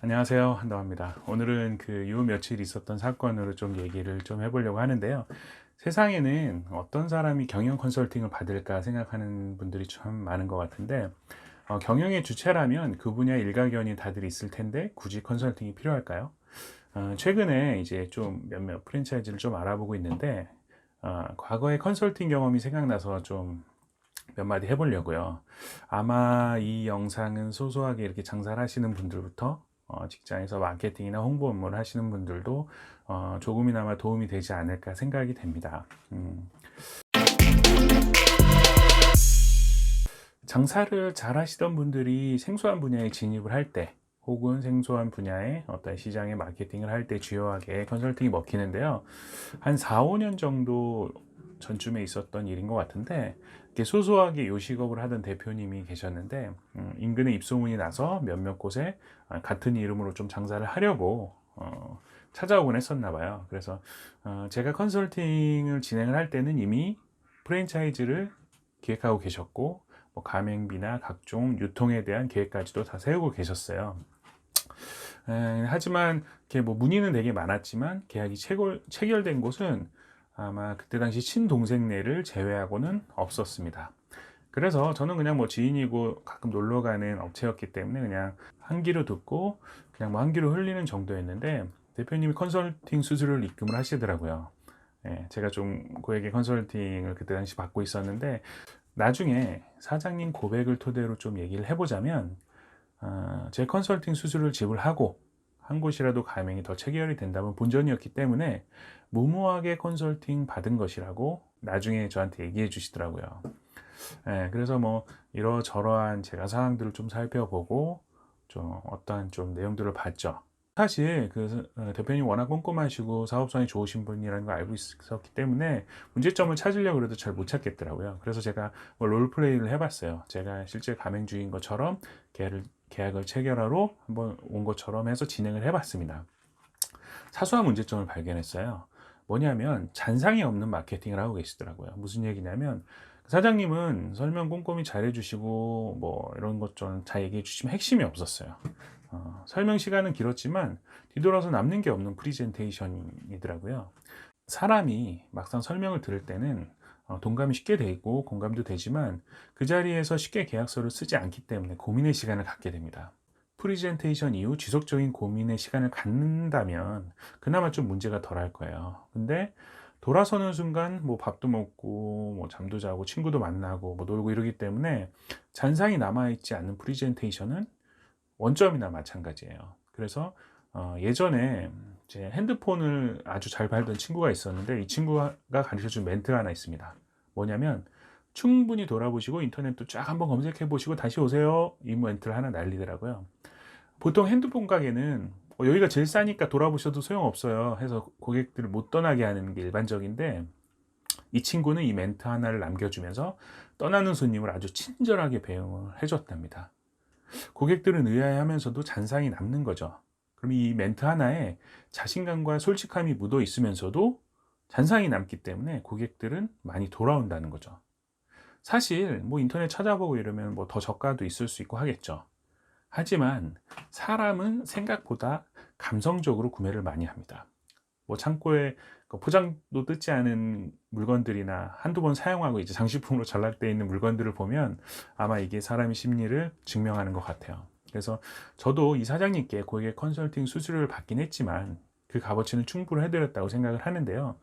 안녕하세요, 한동화입니다. 오늘은 요 며칠 있었던 사건으로 좀 얘기를 좀 해보려고 하는데요. 세상에는 어떤 사람이 경영 컨설팅을 받을까 생각하는 분들이 참 많은 것 같은데, 경영의 주체라면 그 분야 일가견이 다들 있을 텐데 굳이 컨설팅이 필요할까요? 최근에 이제 좀 몇몇 프랜차이즈를 좀 알아보고 있는데, 과거의 컨설팅 경험이 생각나서 좀 몇 마디 해보려고요. 아마 이 영상은 소소하게 이렇게 장사를 하시는 분들부터 직장에서 마케팅이나 홍보 업무를 하시는 분들도 조금이나마 도움이 되지 않을까 생각이 됩니다. 장사를 잘 하시던 분들이 생소한 분야에 진입을 할 때, 혹은 생소한 분야의 어떤 시장에 마케팅을 할 때 주요하게 컨설팅이 먹히는데요. 한 4, 5년 정도 전쯤에 있었던 일인 것 같은데, 이렇게 소소하게 요식업을 하던 대표님이 계셨는데, 인근에 입소문이 나서 몇몇 곳에 같은 이름으로 좀 장사를 하려고 찾아오곤 했었나 봐요. 그래서 제가 컨설팅을 진행을 할 때는 이미 프랜차이즈를 기획하고 계셨고, 뭐 가맹비나 각종 유통에 대한 계획까지도 다 세우고 계셨어요. 하지만 이렇게 뭐 문의는 되게 많았지만 계약이 체결된 곳은 아마 그때 당시 친동생네를 제외하고는 없었습니다. 그래서 저는 그냥 뭐 지인이고 가끔 놀러 가는 업체였기 때문에 그냥 한 귀로 듣고 그냥 뭐 한 귀로 흘리는 정도였는데, 대표님이 컨설팅 수수료를 입금을 하시더라고요. 제가 좀 고액의 컨설팅을 그때 당시 받고 있었는데, 나중에 사장님 고백을 토대로 좀 얘기를 해보자면, 제 컨설팅 수수료를 지불하고 한 곳이라도 가맹이 더 체결이 된다면 본전이었기 때문에 무모하게 컨설팅 받은 것이라고 나중에 저한테 얘기해 주시더라고요. 그래서 뭐 이러저러한 제가 상황들을 좀 살펴보고 좀 어떠한 좀 내용들을 봤죠. 사실 대표님 워낙 꼼꼼하시고 사업성이 좋으신 분이라는 걸 알고 있었기 때문에 문제점을 찾으려고 해도 잘 못 찾겠더라고요. 그래서 제가 뭐 롤플레이를 해봤어요. 제가 실제 가맹주인 것처럼 계약을 체결하러 한번 온 것처럼 해서 진행을 해봤습니다. 사소한 문제점을 발견했어요. 뭐냐면 잔상이 없는 마케팅을 하고 계시더라고요. 무슨 얘기냐면, 사장님은 설명 꼼꼼히 잘 해주시고 뭐 이런 것 좀 잘 얘기해 주시면 핵심이 없었어요. 설명 시간은 길었지만 뒤돌아서 남는 게 없는 프리젠테이션이더라고요. 사람이 막상 설명을 들을 때는 동감이 쉽게 되고 공감도 되지만 그 자리에서 쉽게 계약서를 쓰지 않기 때문에 고민의 시간을 갖게 됩니다. 프리젠테이션 이후 지속적인 고민의 시간을 갖는다면 그나마 좀 문제가 덜할 거예요. 근데 돌아서는 순간 뭐 밥도 먹고 뭐 잠도 자고 친구도 만나고 뭐 놀고 이러기 때문에 잔상이 남아있지 않는 프리젠테이션은 원점이나 마찬가지예요. 그래서 예전에 제 핸드폰을 아주 잘 팔던 친구가 있었는데, 이 친구가 가르쳐준 멘트가 하나 있습니다. 뭐냐면, 충분히 돌아보시고 인터넷도 쫙 한번 검색해 보시고 다시 오세요. 이 멘트를 하나 날리더라고요. 보통 핸드폰 가게는 여기가 제일 싸니까 돌아보셔도 소용없어요 해서 고객들을 못 떠나게 하는 게 일반적인데, 이 친구는 이 멘트 하나를 남겨주면서 떠나는 손님을 아주 친절하게 배웅을 해줬답니다. 고객들은 의아해하면서도 잔상이 남는 거죠. 그럼 이 멘트 하나에 자신감과 솔직함이 묻어 있으면서도 잔상이 남기 때문에 고객들은 많이 돌아온다는 거죠. 사실 뭐 인터넷 찾아보고 이러면 뭐 더 저가도 있을 수 있고 하겠죠. 하지만 사람은 생각보다 감성적으로 구매를 많이 합니다. 뭐 창고에 포장도 뜯지 않은 물건들이나 한두 번 사용하고 이제 장식품으로 전락되어 있는 물건들을 보면 아마 이게 사람의 심리를 증명하는 것 같아요. 그래서 저도 이 사장님께 고객 컨설팅 수수료를 받긴 했지만 그 값어치는 충분해드렸다고 생각을 하는데요.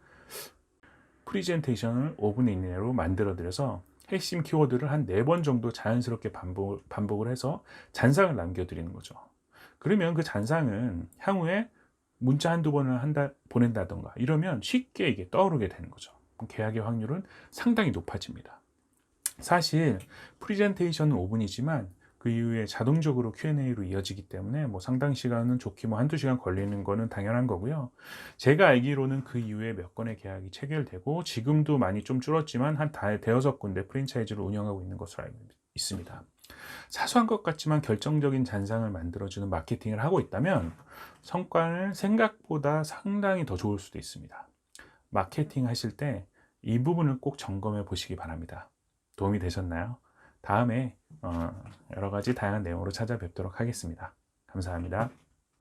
프리젠테이션을 5분 이내로 만들어 드려서 핵심 키워드를 한 4번 정도 자연스럽게 반복을 해서 잔상을 남겨드리는 거죠. 그러면 그 잔상은 향후에 문자 한두 번을 보낸다던가 이러면 쉽게 이게 떠오르게 되는 거죠. 계약의 확률은 상당히 높아집니다. 사실 프리젠테이션은 5분이지만 그 이후에 자동적으로 Q&A로 이어지기 때문에 뭐 상당 시간은 좋게 뭐 한두 시간 걸리는 거는 당연한 거고요. 제가 알기로는 그 이후에 몇 건의 계약이 체결되고 지금도 많이 좀 줄었지만 한 대여섯 군데 프랜차이즈를 운영하고 있는 것으로 알고 있습니다. 사소한 것 같지만 결정적인 잔상을 만들어주는 마케팅을 하고 있다면 성과는 생각보다 상당히 더 좋을 수도 있습니다. 마케팅 하실 때 이 부분을 꼭 점검해 보시기 바랍니다. 도움이 되셨나요? 다음에 여러 가지 다양한 내용으로 찾아뵙도록 하겠습니다. 감사합니다.